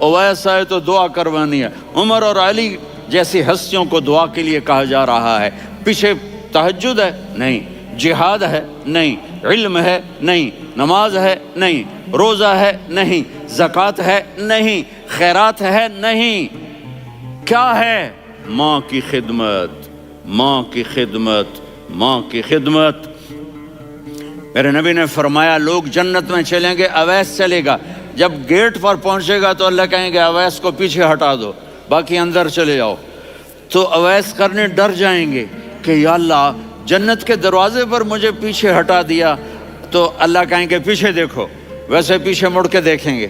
اویس آئے تو دعا کروانی ہے، عمر اور علی جیسی ہستیوں کو دعا کے لیے کہا جا رہا ہے۔ پیچھے تہجد ہے؟ نہیں۔ جہاد ہے؟ نہیں۔ علم ہے؟ نہیں۔ نماز ہے؟ نہیں۔ روزہ ہے؟ نہیں۔ زکوٰۃ ہے؟ نہیں۔ خیرات ہے؟ نہیں۔ کیا ہے؟ ماں کی خدمت، ماں کی خدمت، ماں کی خدمت۔ میرے نبی نے فرمایا لوگ جنت میں چلیں گے، اویس چلے گا، جب گیٹ پر پہنچے گا تو اللہ کہیں گے اویس کو پیچھے ہٹا دو، باقی اندر چلے جاؤ۔ تو اویس کرنے ڈر جائیں گے کہ یا اللہ جنت کے دروازے پر مجھے پیچھے ہٹا دیا، تو اللہ کہیں گے پیچھے دیکھو، ویسے پیچھے مڑ کے دیکھیں گے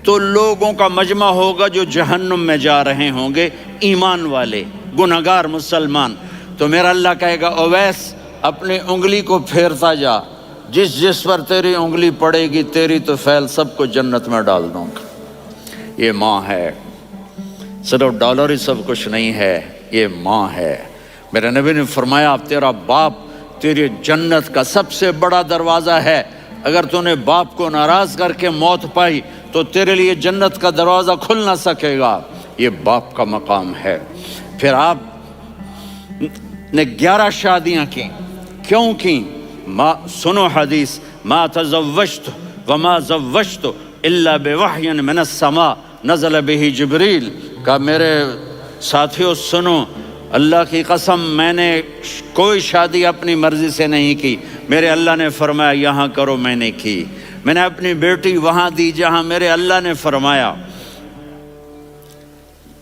تو لوگوں کا مجمع ہوگا جو جہنم میں جا رہے ہوں گے، ایمان والے، گنہگار مسلمان۔ تو میرا اللہ کہے گا اویس اپنی انگلی کو پھیرتا جا، جس جس پر تیری انگلی پڑے گی تیری تو فیل سب کو جنت میں ڈال دوں گا۔ یہ ماں ہے، صرف ڈالر ہی سب کچھ نہیں ہے، یہ ماں ہے۔ میرے نبی نے فرمایا تیرا باپ تیری جنت کا سب سے بڑا دروازہ ہے، اگر تو نے باپ کو ناراض کر کے موت پائی تو تیرے لیے جنت کا دروازہ کھل نہ سکے گا، یہ باپ کا مقام ہے۔ پھر آپ نے 11 شادیاں کی، کیوں کی؟ سنو حدیث، ما تزوجت وما زوجت الا بوحی من السماء نزل به جبریل، کہ میرے ساتھیوں سنو، اللہ کی قسم میں نے کوئی شادی اپنی مرضی سے نہیں کی، میرے اللہ نے فرمایا یہاں کرو، میں نے کی۔ میں نے اپنی بیٹی وہاں دی جہاں میرے اللہ نے فرمایا۔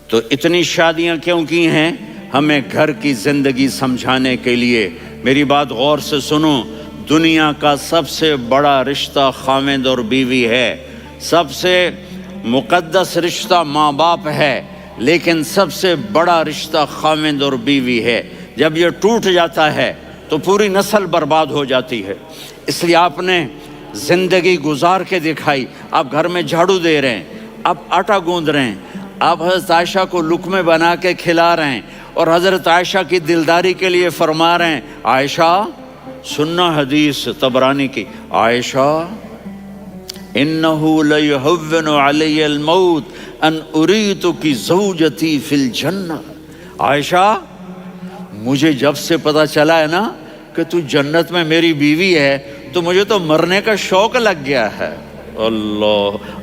تو اتنی شادیاں کیوں کی ہیں؟ ہمیں گھر کی زندگی سمجھانے کے لیے۔ میری بات غور سے سنو، دنیا کا سب سے بڑا رشتہ خاوند اور بیوی ہے، سب سے مقدس رشتہ ماں باپ ہے، لیکن سب سے بڑا رشتہ خاوند اور بیوی ہے۔ جب یہ ٹوٹ جاتا ہے تو پوری نسل برباد ہو جاتی ہے۔ اس لیے آپ نے زندگی گزار کے دکھائی۔ آپ گھر میں جھاڑو دے رہے ہیں، آپ آٹا گوندھ رہے ہیں، آپ حضرت عائشہ کو لقمے بنا کے کھلا رہے ہیں، اور حضرت عائشہ کی دلداری کے لیے فرما رہے ہیں عائشہ سننا حدیث طبرانی کی، عائشہ انہو لیہون علی الموت ان اریتک زوجتی فی الجنہ، عائشہ مجھے جب سے پتا چلا ہے نا کہ تو جنت میں میری بیوی ہے تو مجھے تو مرنے کا شوق لگ گیا ہے۔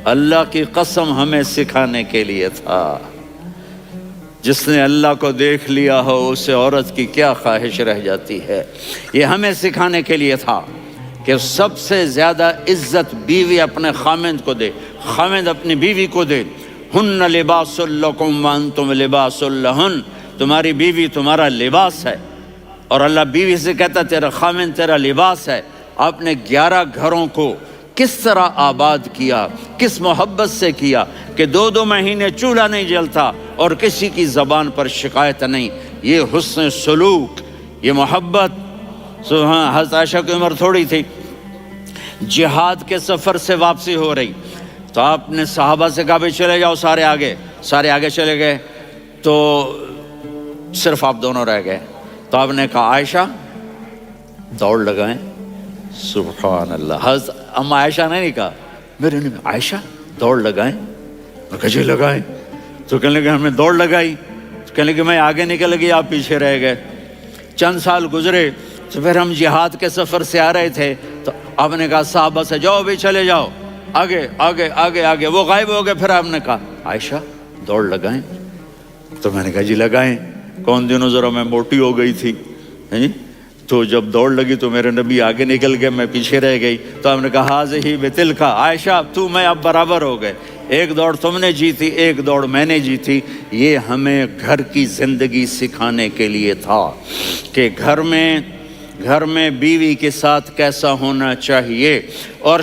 اللہ کی قسم ہمیں سکھانے کے لیے تھا۔ جس نے اللہ کو دیکھ لیا ہو اسے عورت کی کیا خواہش رہ جاتی ہے۔ یہ ہمیں سکھانے کے لیے تھا کہ سب سے زیادہ عزت بیوی اپنے خاوند کو دے، خاوند اپنی بیوی کو دے۔ ہن لباس لکم وانتم لباس لہن، تمہاری بیوی تمہارا لباس ہے، اور اللہ بیوی سے کہتا تیرا خاوند تیرا لباس ہے۔ آپ نے 11 گھروں کو کس طرح آباد کیا، کس محبت سے کیا کہ 2 مہینے چولہا نہیں جلتا اور کسی کی زبان پر شکایت نہیں۔ یہ حسن سلوک، یہ محبت۔ حضرت عائشہ کی عمر تھوڑی تھی، جہاد کے سفر سے واپسی ہو رہی، تو آپ نے صحابہ سے کہا بھائی چلے جاؤ سارے آگے چلے گئے، تو صرف آپ دونوں رہ گئے۔ تو آپ نے کہا عائشہ دوڑ لگائیں، سبحان اللہ۔ حضرت اما عائشہ نے نہیں کہا، میرے نے عائشہ دوڑ لگائیں، میں کہا جی لگائیں۔ تو کہنے لگے ہم نے دوڑ لگائی، تو کہنے لگے میں آگے نکل گئی، آپ پیچھے رہ گئے۔ چند سال گزرے تو پھر ہم جہاد کے سفر سے آ رہے تھے، تو آپ نے کہا صحابہ سے جاؤ بھی چلے جاؤ آگے آگے آگے آگے، وہ غائب ہو گئے۔ پھر آپ نے کہا عائشہ دوڑ لگائیں، تو میں نے کہا جی لگائیں۔ کون دنوں ذرا میں موٹی ہو گئی تھی، تو جب دوڑ لگی تو میرے نبی آگے نکل گئے، میں پیچھے رہ گئی۔ تو ہم نے کہا ہاذہ بتلک، عائشہ تو میں اب برابر ہو گئے، ایک دوڑ تم نے جیتی ایک دوڑ میں نے جیتی۔ یہ ہمیں گھر کی زندگی سکھانے کے لیے تھا کہ گھر میں بیوی کے ساتھ کیسا ہونا چاہیے۔ اور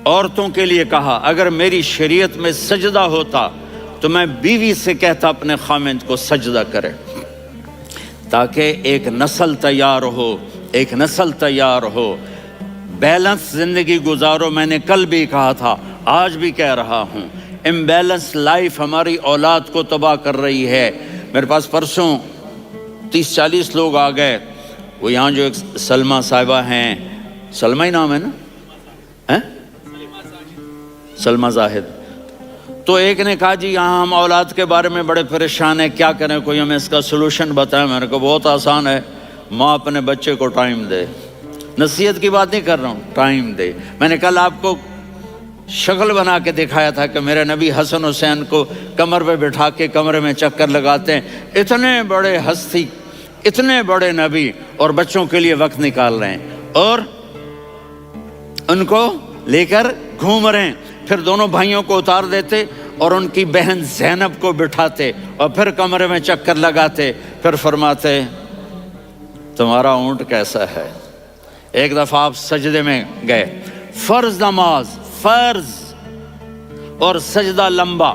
عورتوں کے لیے کہا اگر میری شریعت میں سجدہ ہوتا تو میں بیوی سے کہتا اپنے خاوند کو سجدہ کرے، تاکہ ایک نسل تیار ہو، بیلنس زندگی گزارو۔ میں نے کل بھی کہا تھا، آج بھی کہہ رہا ہوں، امبیلنس لائف ہماری اولاد کو تباہ کر رہی ہے۔ میرے پاس پرسوں 30-40 لوگ آ گئے، وہ یہاں جو ایک سلمہ صاحبہ ہیں، سلمہ ہی نام ہے نا، سلمہ زاہد، تو ایک نے کہا جی یہاں ہم اولاد کے بارے میں بڑے پریشان ہیں، کیا کریں، کوئی ہمیں اس کا سلوشن بتائیں۔ میں نے کہا بہت آسان ہے، ماں اپنے بچے کو ٹائم دے، نصیحت کی بات نہیں کر رہا ہوں، ٹائم دے۔ میں نے کل آپ کو شکل بنا کے دکھایا تھا کہ میرے نبی حسن حسین کو کمر پہ بٹھا کے کمرے میں چکر لگاتے ہیں۔ اتنے بڑے ہستی، اتنے بڑے نبی، اور بچوں کے لیے وقت نکال رہے ہیں اور ان کو لے کر گھوم رہے ہیں۔ پھر دونوں بھائیوں کو اتار دیتے اور ان کی بہن زینب کو بٹھاتے اور پھر کمرے میں چکر لگاتے، پھر فرماتے تمہارا اونٹ کیسا ہے۔ ایک دفعہ آپ سجدے میں گئے، فرض نماز، فرض، اور سجدہ لمبا،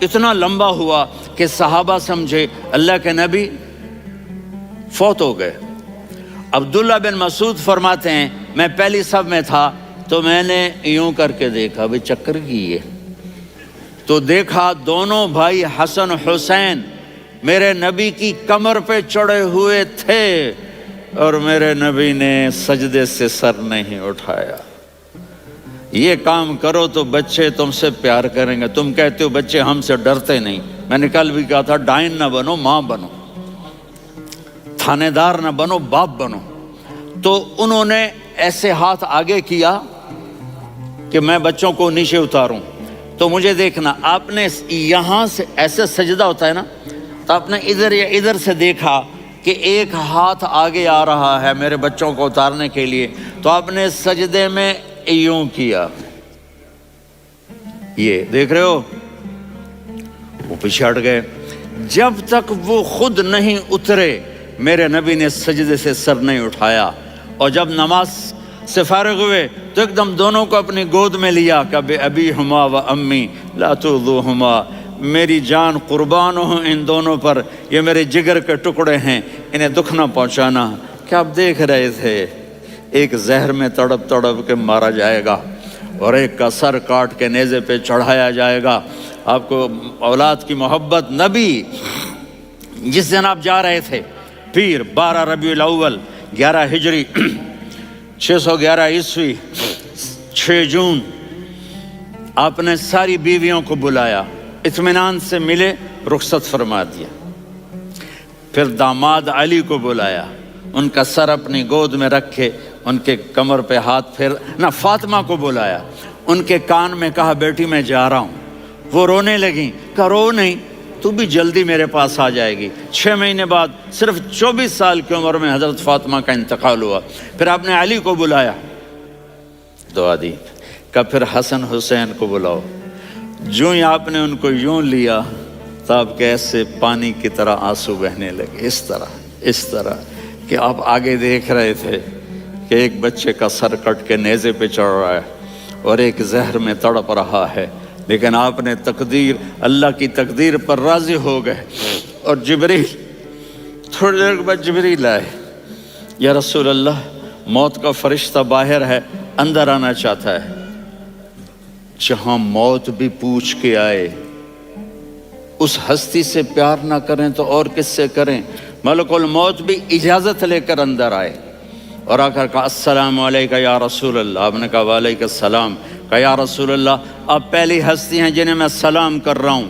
اتنا لمبا ہوا کہ صحابہ سمجھے اللہ کے نبی فوت ہو گئے۔ عبداللہ بن مسعود فرماتے ہیں میں پہلی صف میں تھا تو میں نے یوں کر کے دیکھا، بھئی چکر کی ہے، تو دیکھا دونوں بھائی حسن حسین میرے نبی کی کمر پہ چڑھے ہوئے تھے اور میرے نبی نے سجدے سے سر نہیں اٹھایا۔ یہ کام کرو تو بچے تم سے پیار کریں گے۔ تم کہتے ہو بچے ہم سے ڈرتے نہیں، میں نے کل بھی کہا تھا ڈائن نہ بنو، ماں بنو، تھانے دار نہ بنو، باپ بنو۔ تو انہوں نے ایسے ہاتھ آگے کیا کہ میں بچوں کو نیچے اتاروں، تو مجھے دیکھنا، آپ نے یہاں سے ایسے سجدہ ہوتا ہے نا، تو آپ نے ادھر یا ادھر سے دیکھا کہ ایک ہاتھ آگے آ رہا ہے میرے بچوں کو اتارنے کے لیے، تو آپ نے سجدے میں یوں کیا، یہ دیکھ رہے ہو، وہ پیچھے ہٹ گئے۔ جب تک وہ خود نہیں اترے میرے نبی نے سجدے سے سر نہیں اٹھایا، اور جب نماز سے فارغ ہوئے تو ایک دم دونوں کو اپنی گود میں لیا کہ ابی ہما و امی لا تؤذوہما، میری جان قربان ہو ان دونوں پر، یہ میرے جگر کے ٹکڑے ہیں، انہیں دکھ نہ پہنچانا۔ کیا آپ دیکھ رہے تھے ایک زہر میں تڑپ تڑپ کے مارا جائے گا اور ایک کا سر کاٹ کے نیزے پہ چڑھایا جائے گا۔ آپ کو اولاد کی محبت، نبی جس دن آپ جا رہے تھے پیر 12 ربیع الاول 11 ہجری 611 عیسوی 6 جون، آپ نے ساری بیویوں کو بلایا، اطمینان سے ملے، رخصت فرما دیا۔ پھر داماد علی کو بلایا، ان کا سر اپنی گود میں رکھے، ان کے کمر پہ ہاتھ پھیر نہ۔ فاطمہ کو بلایا، ان کے کان میں کہا بیٹی میں جا رہا ہوں۔ وہ رونے لگیں، کہا رو نہیں، تو بھی جلدی میرے پاس آ جائے گی۔ 6 مہینے بعد صرف 24 سال کی عمر میں حضرت فاطمہ کا انتقال ہوا۔ پھر آپ نے علی کو بلایا، دعا دی، کہ پھر حسن حسین کو بلاؤ۔ جو ہی آپ نے ان کو یوں لیا تو آپ کے ایسے پانی کی طرح آنسو بہنے لگے، اس طرح کہ آپ آگے دیکھ رہے تھے کہ ایک بچے کا سر کٹ کے نیزے پہ چڑھ رہا ہے اور ایک زہر میں تڑپ رہا ہے، لیکن آپ نے تقدیر، اللہ کی تقدیر پر راضی ہو گئے۔ اور جبریل، تھوڑی دیر کے بعد جبریل آئے، یا رسول اللہ موت کا فرشتہ باہر ہے، اندر آنا چاہتا ہے۔ جہاں موت بھی پوچھ کے آئے، اس ہستی سے پیار نہ کریں تو اور کس سے کریں؟ ملک الموت بھی اجازت لے کر اندر آئے اور آ کر کہا السلام علیکہ یا رسول اللہ۔ آپ نے کہا وعلیکم السلام۔ کہا یا رسول اللہ آپ پہلی ہستی ہیں جنہیں میں سلام کر رہا ہوں،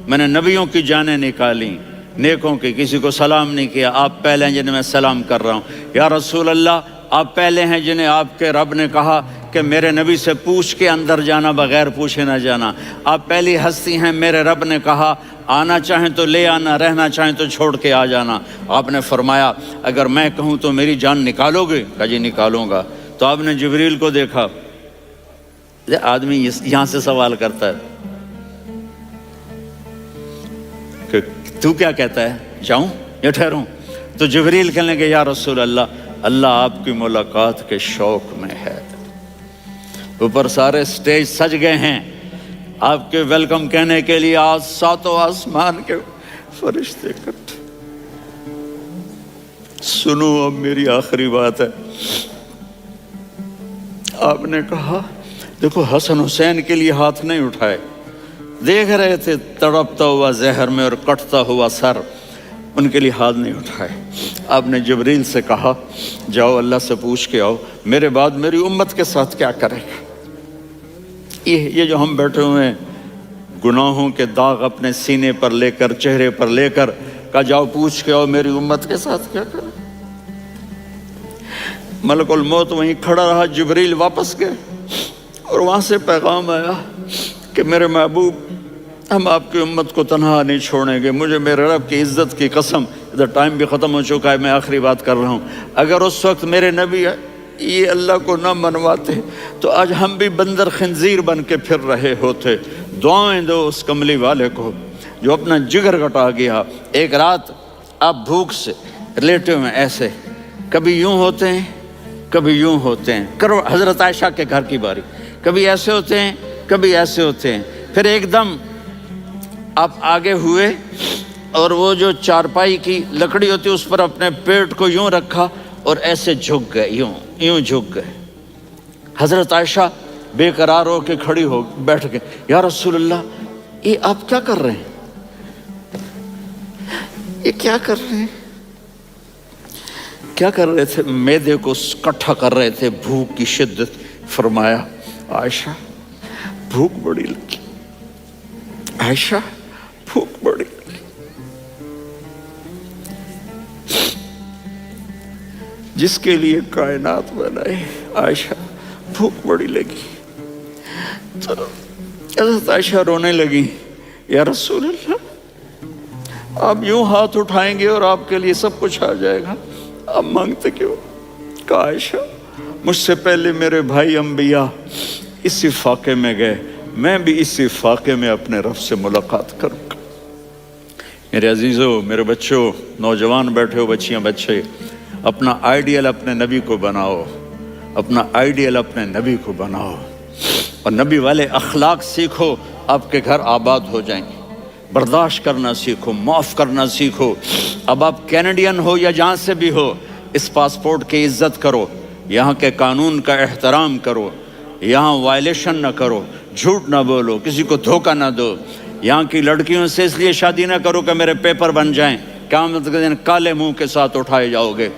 میں نے نبیوں کی جانیں نکالی، نیکوں کی، کسی کو سلام نہیں کیا، آپ پہلے ہیں جنہیں میں سلام کر رہا ہوں۔ یا رسول اللہ آپ پہلے ہیں جنہیں آپ کے رب نے کہا کہ میرے نبی سے پوچھ کے اندر جانا، بغیر پوچھے نہ جانا۔ آپ پہلی ہستی ہیں، میرے رب نے کہا آنا چاہیں تو لے آنا، رہنا چاہیں تو چھوڑ کے آ جانا۔ آپ نے فرمایا اگر میں کہوں تو میری جان نکالو گے؟ کہا جی نکالوں گا۔ تو آپ نے جبریل کو دیکھا، آدمی یہاں سے سوال کرتا ہے کہ تو کیا کہتا ہے، جاؤں یا ٹھہروں؟ تو جبریل کہنے لگے یا رسول اللہ، اللہ آپ کی ملاقات کے شوق میں ہے۔ اوپر سارے سٹیج سج گئے ہیں آپ کے ویلکم کہنے کے لیے، آج 7 آسمان کے فرشتے اکٹھے۔ سنو اب میری آخری بات ہے۔ آپ نے کہا دیکھو حسن حسین کے لیے ہاتھ نہیں اٹھائے، دیکھ رہے تھے تڑپتا ہوا زہر میں اور کٹتا ہوا سر، ان کے لیے ہاتھ نہیں اٹھائے۔ آپ نے جبریل سے کہا جاؤ اللہ سے پوچھ کے آؤ میرے بعد میری امت کے ساتھ کیا کرے گا۔ یہ جو ہم بیٹھے ہوئے ہیں گناہوں کے داغ اپنے سینے پر لے کر، چہرے پر لے کر، کہا جاؤ پوچھ کے آؤ میری امت کے ساتھ کیا کریں۔ ملک الموت وہیں کھڑا رہا، جبریل واپس گئے اور وہاں سے پیغام آیا کہ میرے محبوب ہم آپ کی امت کو تنہا نہیں چھوڑیں گے، مجھے میرے رب کی عزت کی قسم، ادھر ٹائم بھی ختم ہو چکا ہے، میں آخری بات کر رہا ہوں، اگر اس وقت میرے نبی یہ اللہ کو نہ منواتے تو آج ہم بھی بندر خنزیر بن کے پھر رہے ہوتے۔ دعائیں دو اس کملی والے کو جو اپنا جگر کٹا گیا۔ ایک رات آپ بھوک سے لیٹے ہوئے ایسے، کبھی یوں ہوتے ہیں کبھی یوں ہوتے ہیں، کرو حضرت عائشہ کے گھر کی باری، کبھی ایسے ہوتے ہیں کبھی ایسے ہوتے ہیں، پھر ایک دم آپ آگے ہوئے اور وہ جو چارپائی کی لکڑی ہوتی اس پر اپنے پیٹ کو یوں رکھا اور ایسے جھک گئے، یوں جھک گئے۔ حضرت عائشہ بے قرار ہو کے کھڑی ہو بیٹھ گئے، یا رسول اللہ یہ آپ کیا کر رہے ہیں؟ یہ کیا کر رہے ہیں؟ کیا کر رہے تھے؟ معدے کو کٹھا کر رہے تھے، بھوک کی شدت۔ فرمایا عائشہ بھوک بڑی لگی، عائشہ بھوک بڑی لگی، جس کے لیے کائنات بنائے عائشہ بھوک بڑی لگی۔ تو حضرت عائشہ رونے لگی، یا رسول اللہ آپ یوں ہاتھ اٹھائیں گے اور آپ کے لیے سب کچھ آ جائے گا، آپ مانگتے کیوں؟ کہا عائشہ مجھ سے پہلے میرے بھائی انبیاء اسی فاقے میں گئے، میں بھی اسی فاقے میں اپنے رب سے ملاقات کروں گا۔ میرے عزیزوں، میرے بچوں، نوجوان بیٹھے ہو، بچیاں بچے، اپنا آئیڈیل اپنے نبی کو بناؤ، اپنا آئیڈیل اپنے نبی کو بناؤ اور نبی والے اخلاق سیکھو، آپ کے گھر آباد ہو جائیں گے۔ برداشت کرنا سیکھو، معاف کرنا سیکھو۔ اب آپ کینیڈین ہو یا جہاں سے بھی ہو، اس پاسپورٹ کی عزت کرو، یہاں کے قانون کا احترام کرو، یہاں وائلیشن نہ کرو، جھوٹ نہ بولو، کسی کو دھوکہ نہ دو۔ یہاں کی لڑکیوں سے اس لیے شادی نہ کرو کہ میرے پیپر بن جائیں، قیامت کے دن کالے منہ کے ساتھ اٹھائے جاؤ گے۔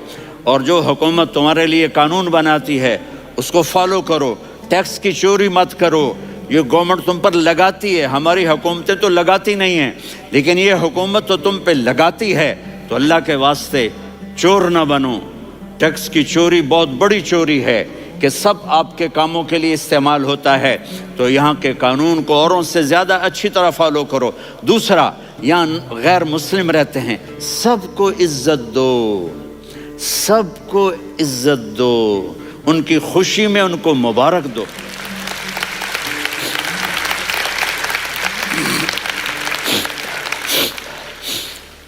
اور جو حکومت تمہارے لیے قانون بناتی ہے اس کو فالو کرو، ٹیکس کی چوری مت کرو۔ یہ گورنمنٹ تم پر لگاتی ہے، ہماری حکومتیں تو لگاتی نہیں ہیں، لیکن یہ حکومت تو تم پہ لگاتی ہے، تو اللہ کے واسطے چور نہ بنو۔ ٹیکس کی چوری بہت بڑی چوری ہے کہ سب آپ کے کاموں کے لیے استعمال ہوتا ہے، تو یہاں کے قانون کو اوروں سے زیادہ اچھی طرح فالو کرو۔ دوسرا، یہاں غیر مسلم رہتے ہیں، سب کو عزت دو، سب کو عزت دو، ان کی خوشی میں ان کو مبارک دو۔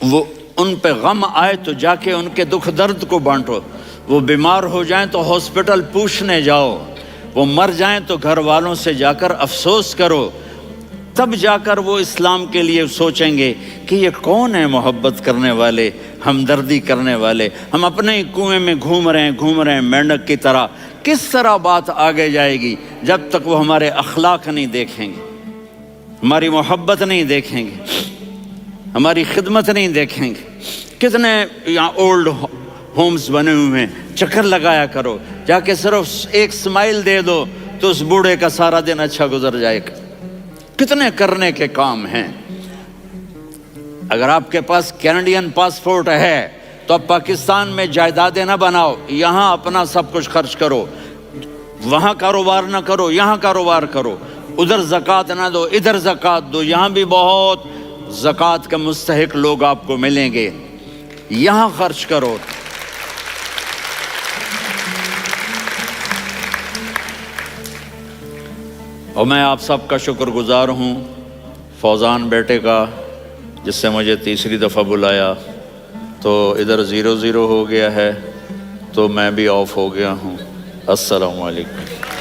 وہ ان پہ غم آئے تو جا کے ان کے دکھ درد کو بانٹو، وہ بیمار ہو جائیں تو ہاسپٹل پوچھنے جاؤ، وہ مر جائیں تو گھر والوں سے جا کر افسوس کرو، تب جا کر وہ اسلام کے لیے سوچیں گے کہ یہ کون ہے محبت کرنے والے، ہمدردی کرنے والے۔ ہم اپنے ہی کنویں میں گھوم رہے ہیں مینڈک کی طرح۔ کس طرح بات آگے جائے گی جب تک وہ ہمارے اخلاق نہیں دیکھیں گے، ہماری محبت نہیں دیکھیں گے، ہماری خدمت نہیں دیکھیں گے۔ کتنے یہاں اولڈ ہومز بنے ہوئے ہیں، چکر لگایا کرو، جا کے صرف ایک سمائل دے دو تو اس بوڑھے کا سارا دن اچھا گزر جائے گا۔ کتنے کرنے کے کام ہیں۔ اگر آپ کے پاس کینیڈین پاسپورٹ ہے تو اب پاکستان میں جائیدادیں نہ بناؤ، یہاں اپنا سب کچھ خرچ کرو، وہاں کاروبار نہ کرو، یہاں کاروبار کرو، ادھر زکوٰۃ نہ دو، ادھر زکوٰۃ دو، یہاں بھی بہت زکوٰۃ کے مستحق لوگ آپ کو ملیں گے، یہاں خرچ کرو۔ اور میں آپ سب کا شکر گزار ہوں، فوزان بیٹے کا، جس سے مجھے تیسری دفعہ بلایا، تو ادھر 0-0 ہو گیا ہے تو میں بھی آف ہو گیا ہوں۔ السلام علیکم۔